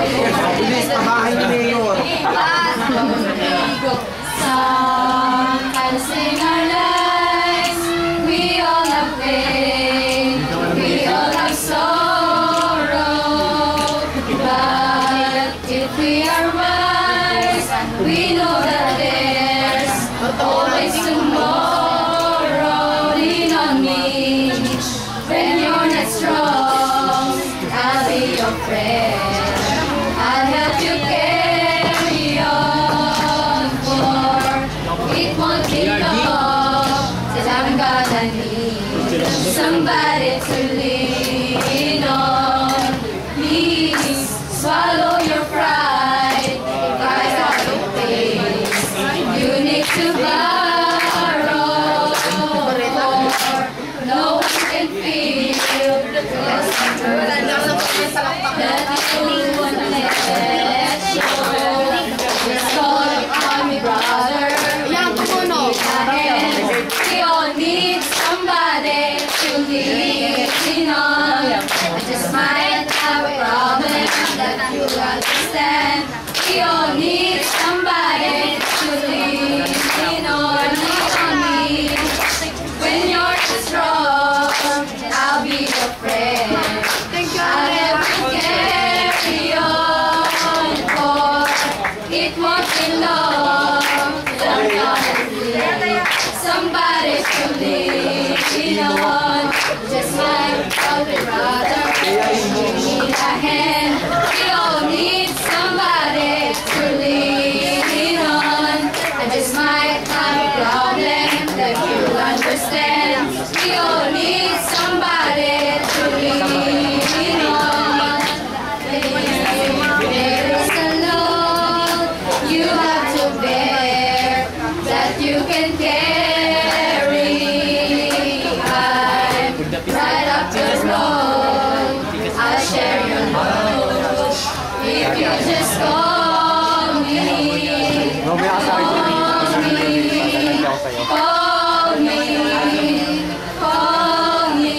Bilis, tabahan ni Mayor. Sometimes in our lives, we all have pain, we all have sorrow. But if we are wise, we know that there's always tomorrow. Lean on me when you're not strong. I'll be your friend. I'll help you carry on, for it won't be long till I'm gonna need somebody to lean on. Please swallow your pride. Guys are the things you need to borrow, for no one can feel that you won't let show. Just call on me, brother. We all need somebody to lean on. I just might have a problem that you understand. We all need somebody to lean on. Lean on me when you're too strong. I'll be your friend. I'll help you carry on, for it won't be long till I'm gonna need somebody to lean on. Just like our brother, we need a hand. We all need somebody to lean on. I just might have a problem that you understand. We all need somebody to lean on. There is a load you have to bear that you can carry. I'm right up your road. I'll share your load if you just call me. Call me, call me.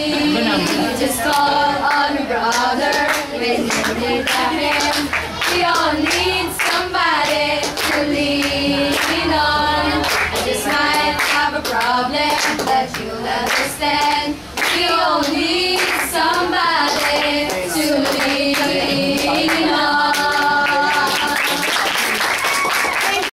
Just call on me, brother, when you need a hand. We all need somebody to lean on. I just might have a problem that you'll understand. We all need somebody